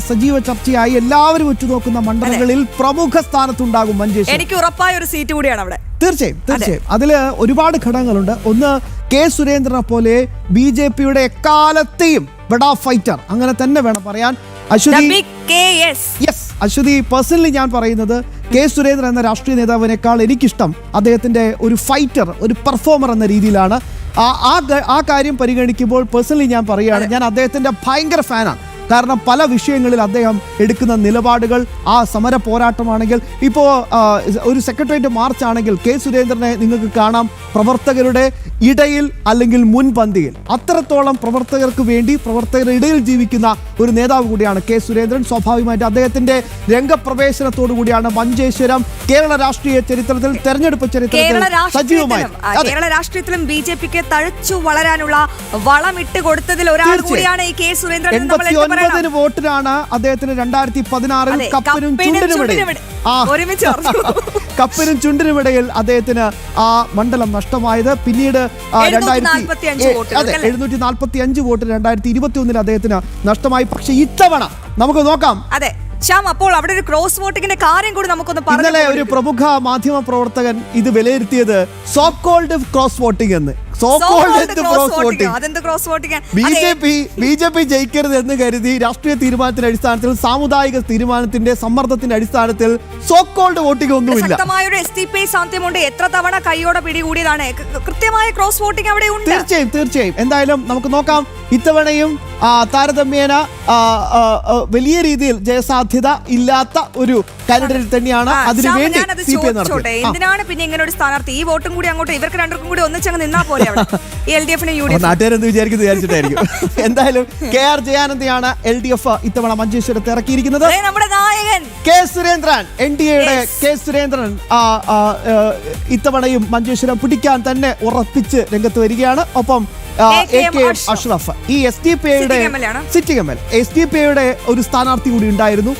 സജീവ ചർച്ചയായി എല്ലാവരും ഉറ്റുനോക്കുന്ന മണ്ഡലങ്ങളിൽ പ്രമുഖ സ്ഥാനത്തുണ്ടാകും മഞ്ചേശ്വരം. എനിക്ക് ഉറപ്പായ ഒരു സീറ്റ് കൂടിയാണ് അവിടെ. തീർച്ചയായും അതിൽ ഒരുപാട് ഘടകങ്ങളുണ്ട്. ഒന്ന്, കെ സുരേന്ദ്രനെ പോലെ BJPയുടെ എക്കാലത്തെയും ബഡാ ഫൈറ്റർ, അങ്ങനെ തന്നെ വേണം പറയാൻ. അശ്വതി, പേഴ്സണലി ഞാൻ പറയുന്നത് കെ സുരേന്ദ്രൻ എന്ന രാഷ്ട്രീയ നേതാവിനേക്കാൾ എനിക്കിഷ്ടം അദ്ദേഹത്തിന്റെ ഒരു ഫൈറ്റർ, ഒരു പെർഫോമർ എന്ന രീതിയിലാണ്. ആ കാര്യം പരിഗണിക്കുമ്പോൾ പേഴ്സണലി ഞാൻ പറയുകയാണ്, ഞാൻ അദ്ദേഹത്തിന്റെ ഭയങ്കര ഫാനാണ്. കാരണം പല വിഷയങ്ങളിൽ അദ്ദേഹം എടുക്കുന്ന നിലപാടുകൾ, ആ സമര പോരാട്ടമാണെങ്കിൽ, ഇപ്പോൾ ഒരു സെക്രട്ടേറിയറ്റ് മാർച്ച് ആണെങ്കിൽ കെ സുരേന്ദ്രനെ നിങ്ങൾക്ക് കാണാം പ്രവർത്തകരുടെ ഇടയിൽ അല്ലെങ്കിൽ മുൻപന്തിയിൽ. അത്രത്തോളം പ്രവർത്തകർക്ക് വേണ്ടി പ്രവർത്തകരുടെ ഇടയിൽ ജീവിക്കുന്ന ഒരു നേതാവ് കൂടിയാണ് കെ സുരേന്ദ്രൻ. സ്വാഭാവികമായിട്ട് അദ്ദേഹത്തിന്റെ രംഗപ്രവേശനത്തോടു കൂടിയാണ് മഞ്ചേശ്വരം കേരള രാഷ്ട്രീയ ചരിത്രത്തിൽ, തെരഞ്ഞെടുപ്പ് ചരിത്രത്തിൽ സജീവമായി കേരള രാഷ്ട്രീയത്തിലും BJPക്ക് തഴച്ചു വളരാനുള്ള വളമിട്ട് കൊടുത്തതിൽ ഒരാൾ കൂടിയാണ് ഈ കെ സുരേന്ദ്രൻ. 89 വോട്ടിനാണ് അദ്ദേഹത്തിന് 2016 കപ്പിനും ചുണ്ടിനുമിടയിൽ അദ്ദേഹത്തിന് ആ മണ്ഡലം നഷ്ടമായത്. പിന്നീട് 745 വോട്ട് 2021 അദ്ദേഹത്തിന് നഷ്ടമായി. പക്ഷെ ഇത്തവണ നമുക്ക് നോക്കാം. അതെ ശ്യാം, അപ്പോൾ അവിടെ ഒരു ക്രോസ് വോട്ടിങ്ങിന്റെ കാര്യം കൂടി നമുക്കൊന്ന് പറഞ്ഞു. ഇന്നലെ ഒരു പ്രമുഖ മാധ്യമ പ്രവർത്തകൻ ഇത് വിലയിരുത്തിയത് സോ കോൾഡ് ക്രോസ് വോട്ടിംഗ് എന്ന്. BJP ജയിക്കരുത് എന്ന് കരുതി രാഷ്ട്രീയ തീരുമാനത്തിന്റെ അടിസ്ഥാനത്തിൽ, സാമുദായിക തീരുമാനത്തിന്റെ സമ്മർദ്ദത്തിന്റെ അടിസ്ഥാനത്തിൽ സോ കോൾഡ് വോട്ടിംഗ് ഒന്നുമില്ല. എത്ര തവണ കൈയോടെ പിടികൂടിയതാണ്. കൃത്യമായ ക്രോസ് വോട്ടിംഗ് അവിടെ ഉണ്ട്. തീർച്ചയായും എന്തായാലും നമുക്ക് നോക്കാം. ഇത്തവണയും താരതമ്യേന വലിയ രീതിയിൽ ജയസാധ്യത ഇല്ലാത്ത ഒരു കാൻഡിഡേറ്റ് തന്നെയാണ്. അതിനുവേണ്ടി എന്തിനാണ് പിന്നെ ഇങ്ങനെ ഒരു സ്ഥാനാർത്ഥി? ഈ വോട്ടും കൂടി അങ്ങോട്ട് ഇവർക്ക് രണ്ടുപേർക്കും കൂടി ഒന്നിച്ചങ്ങ് നിന്നാ പോലെ നാട്ടുകാരെന്ന് വിചാരിച്ചിട്ടായിരിക്കും. എന്തായാലും KR ജയാനന്ദയാണ് LDF ഇത്തവണ മഞ്ചേശ്വരത്ത് ഇറക്കിയിരിക്കുന്നത്. നമ്മുടെ നായകൻ കെ സുരേന്ദ്രൻ, NDAയുടെ കെ സുരേന്ദ്രൻ ഇത്തവണയും മഞ്ചേശ്വരം പിടിക്കാൻ തന്നെ ഉറപ്പിച്ച് രംഗത്ത് വരികയാണ്. ഒപ്പം AK അഷ്റഫ്, ഈ SDPയുടെ ഒരു സ്ഥാനാർത്ഥി കൂടി ഉണ്ടായിരുന്നു.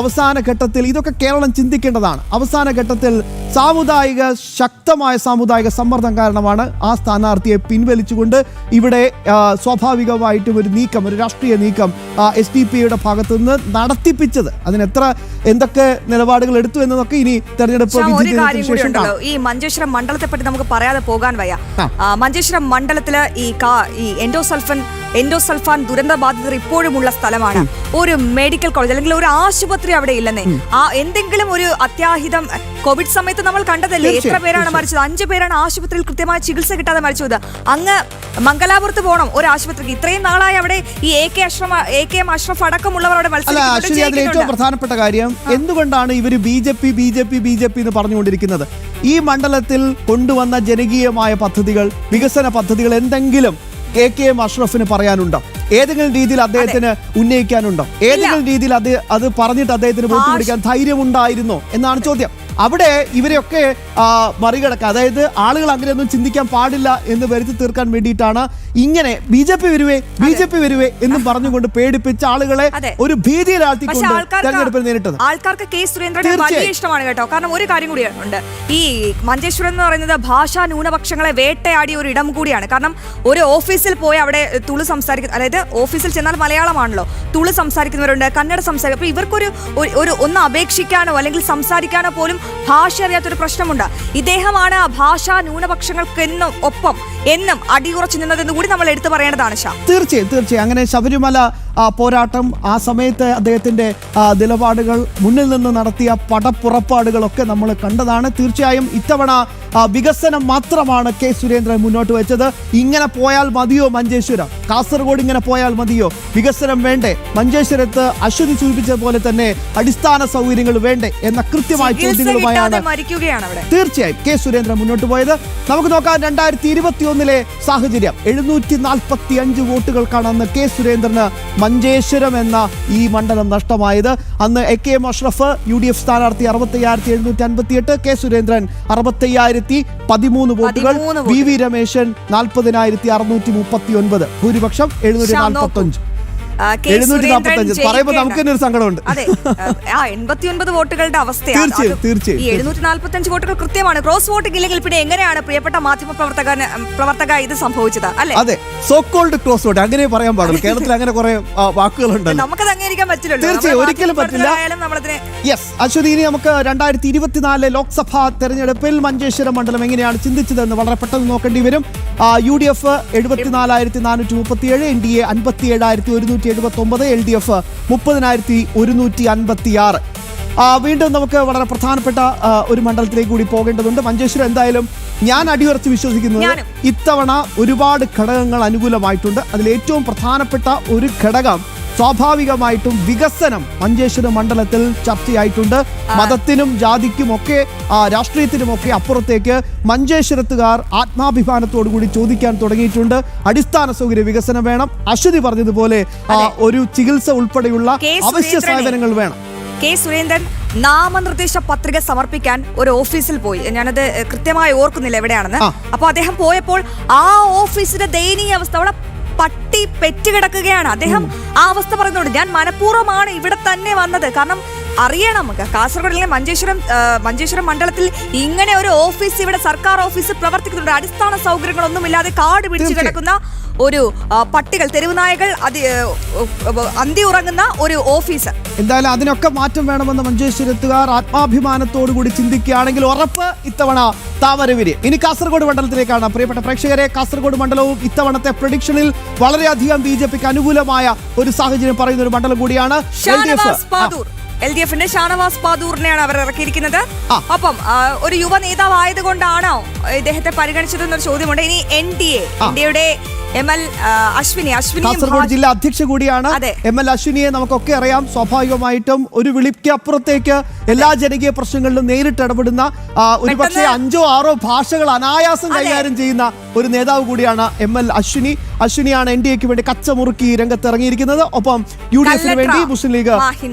അവസാന ഘട്ടത്തിൽ ഇതൊക്കെ കേരളം ചിന്തിക്കേണ്ടതാണ്. അവസാന ഘട്ടത്തിൽ ശക്തമായ സാമുദായിക സമ്മർദ്ദം കാരണമാണ് ആ സ്ഥാനാർത്ഥിയെ പിൻവലിച്ചുകൊണ്ട് ഇവിടെ സ്വാഭാവികമായിട്ടും ഒരു രാഷ്ട്രീയ നീക്കം SDPയുടെ ഭാഗത്തു നിന്ന് നടത്തിപ്പിച്ചത്. എന്തൊക്കെ നിലപാടുകൾ എടുത്തു എന്നതൊക്കെ ഇനി തെരഞ്ഞെടുപ്പ് ഈ മഞ്ചേശ്വരം മണ്ഡലത്തെ പറ്റി നമുക്ക് പറയാതെ പോകാൻ വയ്യ. മഞ്ചേശ്വരം മണ്ഡലത്തില് ഈ എൻഡോസൾഫാൻ ദുരന്തബാധിതർ ഇപ്പോഴുമുള്ള സ്ഥലമാണ്. ഒരു മെഡിക്കൽ കോളേജ് അല്ലെങ്കിൽ ഒരു ആശുപത്രി അവിടെ ഇല്ലെന്നേ. എന്തെങ്കിലും ഒരു അത്യാഹിതം കോവിഡ് സമയത്ത് നമ്മൾ കണ്ടതല്ലേ, എത്ര പേരാണ് മരിച്ചത്? 5 പേരാണ് ആശുപത്രിയിൽ കൃത്യമായ ചികിത്സ കിട്ടാതെ മരിച്ചത്. അങ്ങ് മംഗലാപുരത്ത് പോകണം ഒരു ആശുപത്രിക്ക്. ഇത്രയും നാളായി അവിടെ ഈ AK അഷ്റഫ് അടക്കമുള്ളവർ അവിടെ മത്സരിക്കുന്നത്. ഏറ്റവും പ്രധാനപ്പെട്ട കാര്യം, എന്തുകൊണ്ടാണ് ഇവര് BJP എന്ന് പറഞ്ഞുകൊണ്ടിരിക്കുന്നത്? ഈ മണ്ഡലത്തിൽ കൊണ്ടുവന്ന ജനകീയമായ പദ്ധതികൾ, വികസന പദ്ധതികൾ എന്തെങ്കിലും AK അഷ്റഫിന് പറയാനുണ്ടോ? ഏതെങ്കിലും രീതിയിൽ അദ്ദേഹത്തിന് ഉന്നയിക്കാനുണ്ടോ? ഏതെങ്കിലും രീതിയിൽ അത് പറഞ്ഞിട്ട് അദ്ദേഹത്തിന് വോട്ട് പിടിക്കാൻ ധൈര്യമുണ്ടായിരുന്നോ എന്നാണ് ചോദ്യം. അവിടെ ഇവരെയൊക്കെ മറികടക്കുക, അതായത് ആളുകൾ അങ്ങനെയൊന്നും ചിന്തിക്കാൻ പാടില്ല എന്ന് വരുത്തി തീർക്കാൻ വേണ്ടിയിട്ടാണ് ഇങ്ങനെ BJP വരുവേ എന്നും പറഞ്ഞുകൊണ്ട് പേടിപ്പിച്ച ആളുകളെ ഒരു ഭീതിയിലാഴ്ത്തിക്കൊണ്ട് തെരഞ്ഞെടുപ്പിൽ നേരിട്ടത്. ആൾക്കാർക്ക് കെ സുരേന്ദ്രനെ വലിയ ഇഷ്ടമാണ് കേട്ടോ. കാരണം ഒരു കാര്യം കൂടി ഉണ്ട്, ഈ മഞ്ചേശ്വരം എന്ന് പറയുന്നത് ഭാഷാ ന്യൂനപക്ഷങ്ങളെ വേട്ടയാടിയ ഒരു ഇടം കൂടിയാണ്. കാരണം ഒരു ഓഫീസിൽ പോയി അവിടെ തുളു സംസാരിക്കുന്ന, അതായത് ഓഫീസിൽ ചെന്നാൽ മലയാളമാണല്ലോ, തുളു സംസാരിക്കുന്നവരുണ്ട്, കന്നഡ സംസാരിക്കും. അപ്പൊ ഇവർക്കൊരു ഒന്ന് അപേക്ഷിക്കാനോ അല്ലെങ്കിൽ സംസാരിക്കാനോ പോലും ഭാഷ അറിയാത്തൊരു പ്രശ്നമുണ്ട്. ഇദ്ദേഹമാണ് ആ ഭാഷാ ന്യൂനപക്ഷങ്ങൾക്ക് എന്നും അടിയുറച്ചു നിന്നതെന്ന് കൂടി നമ്മൾ എടുത്തു പറയേണ്ടതാണ്. തീർച്ചയായും അങ്ങനെ ശബരിമല പോരാട്ടം, ആ സമയത്ത് അദ്ദേഹത്തിന്റെ നിലപാടുകൾ, മുന്നിൽ നിന്ന് നടത്തിയ പടപ്പുറപ്പാടുകളൊക്കെ നമ്മൾ കണ്ടതാണ്. തീർച്ചയായും ഇത്തവണ വികസനം മാത്രമാണ് കെ സുരേന്ദ്രൻ മുന്നോട്ട് വെച്ചത്. ഇങ്ങനെ പോയാൽ മതിയോ മഞ്ചേശ്വരം? കാസർഗോഡ് ഇങ്ങനെ പോയാൽ മതിയോ? വികസനം വേണ്ടേ? മഞ്ചേശ്വരത്ത് അശ്വതി സൂചിപ്പിച്ച പോലെ തന്നെ അടിസ്ഥാന സൗകര്യങ്ങൾ വേണ്ടേ എന്ന കൃത്യമായ ചോദ്യങ്ങളുമായാണ് തീർച്ചയായും കെ സുരേന്ദ്രൻ മുന്നോട്ട് പോയത്. നമുക്ക് നോക്കാം 2021 സാഹചര്യം. 745 വോട്ടുകൾക്കാണ് അന്ന് കെ സുരേന്ദ്രന് മഞ്ചേശ്വരം എന്ന ഈ മണ്ഡലം നഷ്ടമായത്. അന്ന് AK അഷ്റഫ് UDF സ്ഥാനാർത്ഥി 65,758, കെ സുരേന്ദ്രൻ 60,013 വോട്ടുകൾ, VV രമേശൻ 40,639, ഭൂരിപക്ഷം 745. കെ. സുരേന്ദ്രൻ 745 പറയുമ്പോൾ നമുക്ക് തന്നെ ഒരു സങ്കടമുണ്ട്. അതെ, 89 വോട്ടുകളുടെ അവസ്ഥയാണ്. തീർച്ചയായും ഈ 745 വോട്ടുകൾ കൃത്യമാണ്. ക്രോസ് വോട്ടിംഗ് ഇല്ലെങ്കിൽ പിന്നെ എങ്ങനെയാണ് പ്രിയപ്പെട്ട മാധ്യമ പ്രവർത്തക ഇത് സംഭവിച്ചത്? അല്ലെ, അതെ, സോ കോൾഡ് ക്രോസ് വോട്ട് അങ്ങനെ പറയാൻ പാടില്ല. കേരളത്തിൽ അങ്ങനെ കുറെ വാക്കുകളുണ്ട്, നമുക്കത് അംഗീകരിക്കാൻ പറ്റില്ലല്ലോ. തീർച്ചയായും ഒരിക്കലും പറ്റില്ല. യെസ് അശ്വതി, ഇനി നമുക്ക് 2024 ലോക്സഭാ തെരഞ്ഞെടുപ്പിൽ മഞ്ചേശ്വരം മണ്ഡലം എങ്ങനെയാണ് ചിന്തിച്ചതെന്ന് വളരെ പെട്ടെന്ന് നോക്കേണ്ടി വരും. UDF 74,437, NDA 57,179, LDF 30,156. വീണ്ടും നമുക്ക് വളരെ പ്രധാനപ്പെട്ട ഒരു മണ്ഡലത്തിലേക്ക് കൂടി പോകേണ്ടതുണ്ട്. മഞ്ചേശ്വരം എന്തായാലും ഞാൻ അടിയുറച്ച് വിശ്വസിക്കുന്നത് ഇത്തവണ ഒരുപാട് ഘടകങ്ങൾ അനുകൂലമായിട്ടുണ്ട്. അതിൽ ഏറ്റവും പ്രധാനപ്പെട്ട ഒരു ഘടകം സ്വാഭാവികമായിട്ടും വികസനം മഞ്ചേശ്വരം മണ്ഡലത്തിൽ ചർച്ചയായിട്ടുണ്ട്. മതത്തിനും ജാതിക്കും ഒക്കെ രാഷ്ട്രീയത്തിനുമൊക്കെ അപ്പുറത്തേക്ക് മഞ്ചേശ്വരത്തുകാർ ആത്മാഭിമാനത്തോടു കൂടി ചോദിക്കാൻ തുടങ്ങിയിട്ടുണ്ട്. അടിസ്ഥാന സൗകര്യ വികസനം വേണം. അശ്വതി പറഞ്ഞതുപോലെ ഒരു ചികിത്സ ഉൾപ്പെടെയുള്ള അവശ്യ സേവനങ്ങൾ വേണം. കെ. സുരേന്ദ്രൻ നാമനിർദ്ദേശ പത്രിക സമർപ്പിക്കാൻ ഒരു ഓഫീസിൽ പോയി. ഞാനത് കൃത്യമായി ഓർക്കുന്നില്ല എവിടെയാണെന്ന്. അപ്പൊ അദ്ദേഹം പോയപ്പോൾ ആ ഓഫീസിന്റെ ദയനീയ അവസ്ഥ, അവിടെ പട്ടി പെറ്റുകിടക്കുകയാണ്. അദ്ദേഹം ആ അവസ്ഥ പറയുന്നുണ്ട്. ഞാൻ മനഃപൂർവ്വമാണ് ഇവിടെ തന്നെ വന്നത്. കാരണം അറിയണം, നമുക്ക് കാസർഗോഡ് മഞ്ചേശ്വരം മണ്ഡലത്തിൽ ഇങ്ങനെ ഒരു ഓഫീസ്, ഇവിടെ സർക്കാർ ഓഫീസ് പ്രവർത്തിക്കുന്നുണ്ട്. അടിസ്ഥാന സൗകര്യങ്ങളൊന്നുമില്ലാതെ കാട് പിടിച്ചു കിടക്കുന്ന ഒരു പട്ടികൾ, തെരുവ് നായകൾ അന്തി ഉറങ്ങുന്ന ഒരു ഓഫീസ്. എന്തായാലും അതിനൊക്കെ മാറ്റം വേണമെന്ന് മഞ്ചേശ്വരത്തുകാർ ആത്മാഭിമാനത്തോടു കൂടി ചിന്തിക്കുകയാണെങ്കിൽ ഉറപ്പ് ഇത്തവണ താമരവിരി. ഇനി കാസർഗോഡ് മണ്ഡലത്തിലേക്കാണ്. പ്രിയപ്പെട്ട പ്രേക്ഷകരെ, കാസർഗോഡ് മണ്ഡലവും ഇത്തവണത്തെ പ്രഡിക്ഷനിൽ വളരെയധികം BJPക്ക് അനുകൂലമായ ഒരു സാഹചര്യം പറയുന്ന ഒരു മണ്ഡലം കൂടിയാണ്. LDFന്റെ ഷാനവാസ് പാദൂറിനെയാണ് അവർ ഇറക്കിയിരിക്കുന്നത്. അപ്പം ഒരു യുവ നേതാവ് ആയതുകൊണ്ടാണോ ഇദ്ദേഹത്തെ പരിഗണിച്ചതെന്നൊരു ചോദ്യമുണ്ട്. ഇനി NDAയുടെ ML അശ്വിനി കാസർഗോഡ് ജില്ലാ അധ്യക്ഷ കൂടിയാണ്. ML അശ്വിനിയെ നമുക്കൊക്കെ അറിയാം. സ്വാഭാവികമായിട്ടും ഒരു വിളിക്ക് അപ്പുറത്തേക്ക് എല്ലാ ജനകീയ പ്രശ്നങ്ങളിലും നേരിട്ട് ഇടപെടുന്ന, ഒരുപക്ഷെ 5-6 ഭാഷകൾ അനായാസം കൈകാര്യം ചെയ്യുന്ന ഒരു നേതാവ് കൂടിയാണ് ML അശ്വിനി. അശ്വിനിയാണ് NDAക്ക് വേണ്ടി കച്ചമുറുക്കി രംഗത്തിറങ്ങിയിരിക്കുന്നത്. ഒപ്പം UDFന് വേണ്ടി മുസ്ലിം ലീഗ്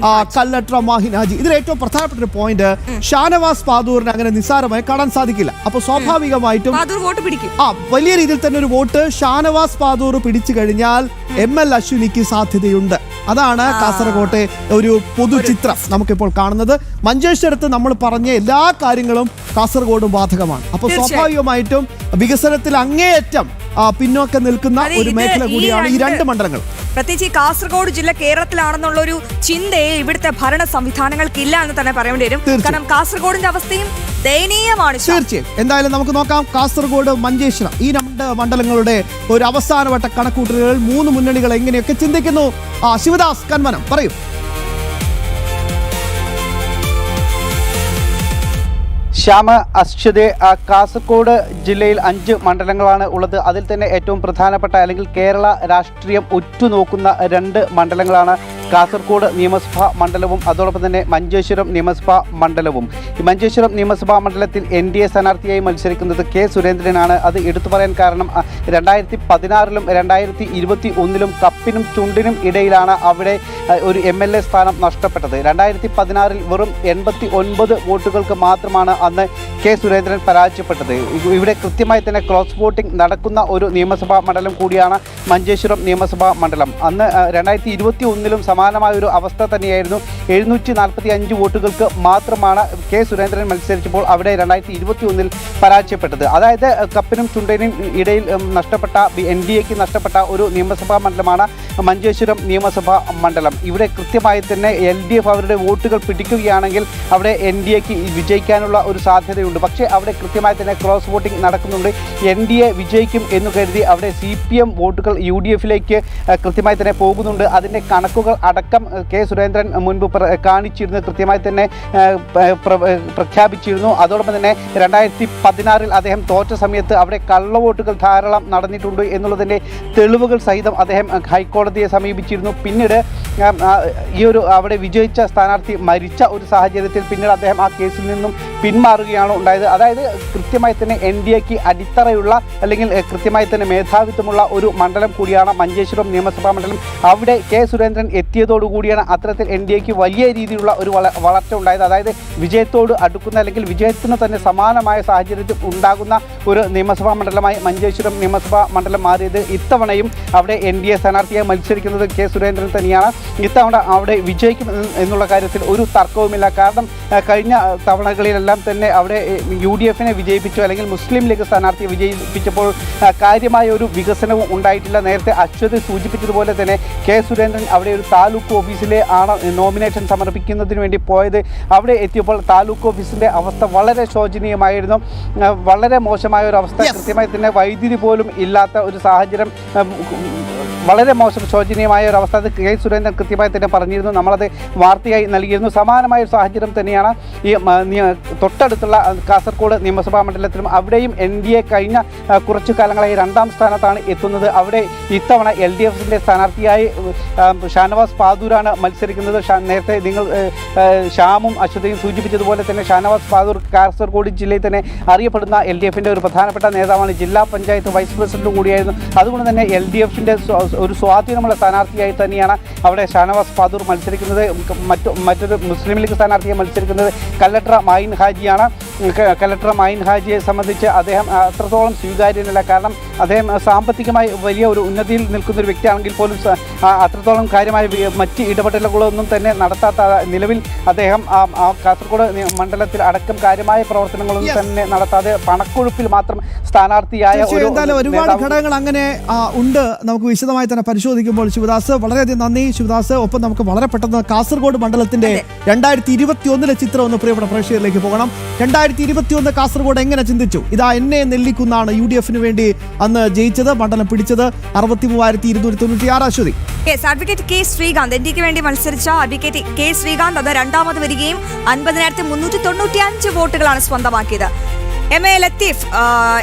കല്ലട്ര മാഹിൻ ഹാജി. ഇതിൽ ഏറ്റവും പ്രധാനപ്പെട്ട ഒരു പോയിന്റ്, ഷാനവാസ് പാദൂറിനെ അങ്ങനെ നിസ്സാരമായി കാണാൻ സാധിക്കില്ല. അപ്പൊ സ്വാഭാവികമായിട്ടും വലിയ രീതിയിൽ തന്നെ ഒരു വോട്ട് ഷാനവാസ് പാദൂർ പിടിച്ചു കഴിഞ്ഞാൽ ML അശ്വിനിക്ക് സാധ്യതയുണ്ട്. അതാണ് കാസർഗോട്ടെ ഒരു പൊതുചിത്രം നമുക്കിപ്പോൾ കാണുന്നത്. മഞ്ചേശ്വരത്ത് നമ്മൾ പറഞ്ഞ എല്ലാ കാര്യങ്ങളും കാസർഗോഡും ബാധകമാണ്. അപ്പോൾ സ്വാഭാവികമായിട്ടും വികസനത്തിൽ അങ്ങേയറ്റം പിന്നോക്കം നിൽക്കുന്ന ഒരു മേഖല കൂടിയാണ് ഈ രണ്ട് മണ്ഡലങ്ങൾ. പ്രത്യേകിച്ച് ഈ കാസർഗോഡ് ജില്ല കേരളത്തിലാണെന്നുള്ള ഒരു ചിന്തയെ ഇവിടുത്തെ ഭരണ സംവിധാനങ്ങൾക്കില്ല എന്ന് തന്നെ പറയേണ്ടി വരും. കാരണം കാസർഗോഡിന്റെ അവസ്ഥയും ദയനീയമാണ്. തീർച്ചയായും. എന്തായാലും നമുക്ക് നോക്കാം കാസർഗോഡ് മഞ്ചേശ്വരം ഈ രണ്ട് മണ്ഡലങ്ങളുടെ ഒരു അവസാനവട്ട കണക്കൂട്ടലുകൾ, 3 മുന്നണികൾ എങ്ങനെയൊക്കെ ചിന്തിക്കുന്നു. ശിവദാസ് കന്മനം പറയും. ശ്യാമ, അശ്വതി, കാസർഗോഡ് ജില്ലയിൽ 5 മണ്ഡലങ്ങളാണ് ഉള്ളത്. അതിൽ തന്നെ ഏറ്റവും പ്രധാനപ്പെട്ട, അല്ലെങ്കിൽ കേരള രാഷ്ട്രീയം ഉറ്റുനോക്കുന്ന 2 മണ്ഡലങ്ങളാണ് കാസർഗോഡ് നിയമസഭാ മണ്ഡലവും അതോടൊപ്പം തന്നെ മഞ്ചേശ്വരം നിയമസഭാ മണ്ഡലവും. ഈ മഞ്ചേശ്വരം നിയമസഭാ മണ്ഡലത്തിൽ NDA സ്ഥാനാർത്ഥിയായി മത്സരിക്കുന്നത് കെ. സുരേന്ദ്രനാണ്. അത് എടുത്തു പറയാൻ കാരണം 2016-ലും 2021-ലും കപ്പിനും ചുണ്ടിനും ഇടയിലാണ് അവിടെ ഒരു MLA സ്ഥാനം നഷ്ടപ്പെട്ടത്. 2016-ൽ വെറും 89 വോട്ടുകൾക്ക് മാത്രമാണ് അന്ന് കെ. സുരേന്ദ്രൻ പരാജയപ്പെട്ടത്. ഇവിടെ കൃത്യമായി തന്നെ ക്രോസ് വോട്ടിംഗ് നടക്കുന്ന ഒരു നിയമസഭാ മണ്ഡലം കൂടിയാണ് മഞ്ചേശ്വരം നിയമസഭാ മണ്ഡലം. അന്ന് 2021-ലും സമാനമായ ഒരു അവസ്ഥ തന്നെയായിരുന്നു. 745 വോട്ടുകൾക്ക് മാത്രമാണ് കെ. സുരേന്ദ്രൻ മത്സരിച്ചപ്പോൾ അവിടെ 2021-ൽ പരാജയപ്പെട്ടത്. അതായത് കപ്പിനും ചുണ്ടിനും ഇടയിൽ നഷ്ടപ്പെട്ട NDAക്ക് നഷ്ടപ്പെട്ട ഒരു നിയമസഭാ മണ്ഡലമാണ് മഞ്ചേശ്വരം നിയമസഭാ മണ്ഡലം. ഇവിടെ കൃത്യമായി തന്നെ LDF അവരുടെ വോട്ടുകൾ പിടിക്കുകയാണെങ്കിൽ അവിടെ NDAക്ക് വിജയിക്കാനുള്ള ഒരു സാധ്യതയുണ്ട്. പക്ഷേ അവിടെ കൃത്യമായി തന്നെ ക്രോസ് വോട്ടിംഗ് നടക്കുന്നുണ്ട്. NDA വിജയിക്കും എന്ന് കരുതി അവിടെ CPM വോട്ടുകൾ UDFിലേക്ക് കൃത്യമായി തന്നെ പോകുന്നുണ്ട്. അതിൻ്റെ കണക്കുകൾ അടക്കം കെ. സുരേന്ദ്രൻ മുൻപ് കാണിച്ചിരുന്നു, കൃത്യമായി തന്നെ പ്രഖ്യാപിച്ചിരുന്നു. അതോടൊപ്പം തന്നെ 2016-ൽ അദ്ദേഹം തോറ്റ സമയത്ത് അവിടെ കള്ളവോട്ടുകൾ ധാരാളം നടന്നിട്ടുണ്ട് എന്നുള്ളതിൻ്റെ തെളിവുകൾ സഹിതം അദ്ദേഹം ഹൈക്കോടതിയെ സമീപിച്ചിരുന്നു. പിന്നീട് ഈ ഒരു അവിടെ വിജയിച്ച സ്ഥാനാർത്ഥി മരിച്ച ഒരു സാഹചര്യത്തിൽ പിന്നീട് അദ്ദേഹം ആ കേസിൽ നിന്നും പിന്മാറുകയാണ് ഉണ്ടായത്. അതായത് കൃത്യമായി തന്നെ NDAക്ക് അടിത്തറയുള്ള അല്ലെങ്കിൽ കൃത്യമായി തന്നെ മേധാവിത്വമുള്ള ഒരു മണ്ഡലം കൂടിയാണ് മഞ്ചേശ്വരം നിയമസഭാ മണ്ഡലം. അവിടെ കെ. സുരേന്ദ്രൻ എത്തിയ എത്തിയതോടു കൂടിയാണ് അത്തരത്തിൽ എൻ ഡി എക്ക് വലിയ രീതിയിലുള്ള ഒരു വളർച്ച ഉണ്ടായത്. അതായത് വിജയത്തോട് അടുക്കുന്ന അല്ലെങ്കിൽ വിജയത്തിന് തന്നെ സമാനമായ സാഹചര്യത്തിൽ ഉണ്ടാകുന്ന ഒരു നിയമസഭാ മണ്ഡലമായി മഞ്ചേശ്വരം നിയമസഭാ മണ്ഡലം മാറിയത്. ഇത്തവണയും അവിടെ എൻ ഡി എ സ്ഥാനാർത്ഥിയായി മത്സരിക്കുന്നത് കെ സുരേന്ദ്രൻ തന്നെയാണ്. ഇത്തവണ അവിടെ വിജയിക്കും എന്നുള്ള കാര്യത്തിൽ ഒരു തർക്കവുമില്ല. കാരണം കഴിഞ്ഞ തവണകളിലെല്ലാം തന്നെ അവിടെ യു ഡി എഫിനെ വിജയിപ്പിച്ചു അല്ലെങ്കിൽ മുസ്ലിം ലീഗ് സ്ഥാനാർത്ഥിയെ വിജയിപ്പിച്ചപ്പോൾ കാര്യമായ ഒരു വികസനവും ഉണ്ടായിട്ടില്ല. നേരത്തെ അശ്വതി സൂചിപ്പിച്ചതുപോലെ തന്നെ കെ സുരേന്ദ്രൻ അവിടെ ഒരു താലൂക്ക് ഓഫീസിലെ ആണ് നോമിനേഷൻ സമർപ്പിക്കുന്നതിന് വേണ്ടി പോയത്. അവിടെ എത്തിയപ്പോൾ താലൂക്ക് ഓഫീസിൻ്റെ അവസ്ഥ വളരെ ശോചനീയമായിരുന്നു. വളരെ മോശമായ ഒരു അവസ്ഥ. കൃത്യമായി തന്നെ വൈദ്യുതി പോലും ഇല്ലാത്ത ഒരു സാഹചര്യം. വളരെ മോശം ശോചനീയമായ ഒരു അവസ്ഥ. അത് കെ സുരേന്ദ്രൻ കൃത്യമായി തന്നെ പറഞ്ഞിരുന്നു. നമ്മളത് വാർത്തയായി നൽകിയിരുന്നു. സമാനമായ ഒരു സാഹചര്യം തന്നെയാണ് ഈ തൊട്ടടുത്തുള്ള കാസർഗോഡ് നിയമസഭാ മണ്ഡലത്തിലും. അവിടെയും എൻ ഡി എ കഴിഞ്ഞ കുറച്ചു കാലങ്ങളായി 2ാം സ്ഥാനത്താണ് എത്തുന്നത്. അവിടെ ഇത്തവണ എൽ ഡി എഫിൻ്റെ സ്ഥാനാർത്ഥിയായി ഷാനവാസ് പാദൂരാണ് മത്സരിക്കുന്നത്. നേരത്തെ നിങ്ങൾ ശ്യാമും അശ്വതിയും സൂചിപ്പിച്ചതുപോലെ തന്നെ ഷാനവാസ് പാദൂർ കാസർഗോഡ് ജില്ലയിൽ തന്നെ അറിയപ്പെടുന്ന എൽ ഡി എഫിൻ്റെ ഒരു പ്രധാനപ്പെട്ട നേതാവാണ്. ജില്ലാ പഞ്ചായത്ത് വൈസ് പ്രസിഡന്റ് കൂടിയായിരുന്നു. അതുകൊണ്ട് തന്നെ എൽ ഡി എഫിൻ്റെ ഒരു സ്വാധീനമുള്ള സ്ഥാനാർത്ഥിയായി തന്നെയാണ് അവിടെ ഷാനവാസ് പാദൂർ മത്സരിക്കുന്നത്. മറ്റൊരു മുസ്ലിം ലീഗ് സ്ഥാനാർത്ഥിയെ മത്സരിക്കുന്നത് കലക്ടർ മായിൻ ഹാജിയാണ്. കലക്ടർ മായിൻ ഹാജിയെ സംബന്ധിച്ച് അദ്ദേഹം അത്രത്തോളം സ്വീകാര്യനല്ല. കാരണം അദ്ദേഹം സാമ്പത്തികമായി വലിയ ഒരു ഉന്നതിയിൽ നിൽക്കുന്ന ഒരു വ്യക്തിയാണെങ്കിൽ പോലും അത്രത്തോളം കാര്യമായ മറ്റ് ഇടപെടലുകളൊന്നും തന്നെ നടത്താത്ത നിലവിൽ അദ്ദേഹം കാസർഗോഡ് മണ്ഡലത്തിൽ അടക്കം കാര്യമായ പ്രവർത്തനങ്ങളൊന്നും തന്നെ നടത്താതെ പണക്കൊഴുപ്പിൽ മാത്രം സ്ഥാനാർത്ഥിയായ ഒരുപാട് ഘടകങ്ങൾ അങ്ങനെ ഉണ്ട്. നമുക്ക് വിശദമായി തന്നെ പരിശോധിക്കുമ്പോൾ ശിവദാസ് വളരെയധികം നന്ദി ശിവദാസ്. ഒപ്പം നമുക്ക് വളരെ പെട്ടെന്ന് കാസർഗോഡ് മണ്ഡലത്തിന്റെ 2021 ചിത്രം ഒന്ന് പ്രിയപ്പെട്ട പ്രേക്ഷകരിലേക്ക് പോകണം. 2021 കാസർഗോഡ് എങ്ങനെ ചിന്തിച്ചു? ഇതാ എന്നെ നെല്ലിക്കുന്നാണ് യു ഡി എഫിന് വേണ്ടി അന്ന് ജയിച്ചത്, മണ്ഡലം പിടിച്ചത്. 63,296 അശ്വതി. അഡ്വക്കേറ്റ് കെ ശ്രീകാന്ത് എൻ ഡിക്ക് വേണ്ടി മത്സരിച്ച അഡ്വക്കേറ്റ് കെ ശ്രീകാന്ത് അത് 2ാമത് വരികയും 50,395 വോട്ടുകളാണ് സ്വന്തമാക്കിയത്. M A Latheef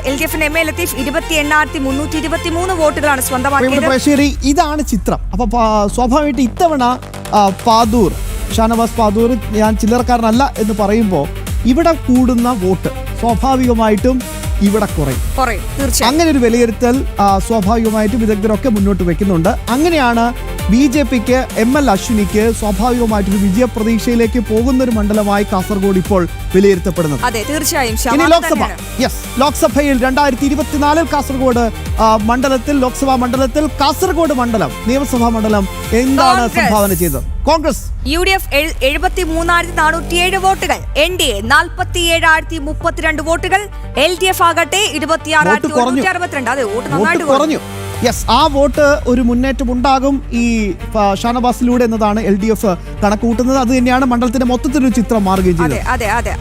L D എഫിന്റെ എം എ ലത്തീഫ് 28,323 വോട്ടുകളാണ് സ്വന്തമാക്കിയത്. ഇതാണ് ചിത്രം. അപ്പൊ സ്വാഭാവികമായിട്ട് ഇത്തവണ പാദൂർ ഷാനവാസ് പാദൂർ ഞാൻ ചില്ലറക്കാരനല്ല എന്ന് പറയുമ്പോൾ ഇവിടെ കൂടുന്ന വോട്ട് സ്വാഭാവികമായിട്ടും ഇവിടെ കുറയും. അങ്ങനെ ഒരു വിലയിരുത്തൽ സ്വാഭാവികമായിട്ടും വിദഗ്ധരൊക്കെ മുന്നോട്ട് വെക്കുന്നുണ്ട്. അങ്ങനെയാണ് BJPക്ക് ML അശ്വിനിക്ക് സ്വാഭാവികമായിട്ടൊരു വിജയപ്രതീക്ഷയിലേക്ക് പോകുന്ന ഒരു മണ്ഡലമായി കാസർഗോഡ് ഇപ്പോൾ വിലയിരുത്തപ്പെടുന്നത്. അതെ, തീർച്ചയായും. ലോക്സഭയിൽ 2024 കാസർഗോഡ് മണ്ഡലത്തിൽ ലോക്സഭാ മണ്ഡലത്തിൽ കാസർഗോഡ് മണ്ഡലം നിയമസഭാ മണ്ഡലം എന്താണ് സംഭാവന ചെയ്തത്? കോൺഗ്രസ് UDF 73,407 വോട്ടുകൾ, NDA 47,032 വോട്ടുകൾ, LDF ആകട്ടെ 26,162. അതെ, വോട്ട് നന്നായിട്ട് കുറഞ്ഞു. ആ വോട്ട് ഒരു മുന്നേറ്റം ഉണ്ടാകും ഈ ഷാനവാസിലൂടെ എന്നതാണ് LDF കണക്കുകൂട്ടുന്നത്. അത് തന്നെയാണ് മണ്ഡലത്തിന്റെ മൊത്തത്തിലൊരു ചിത്രം മാറുകയും ചെയ്തത്.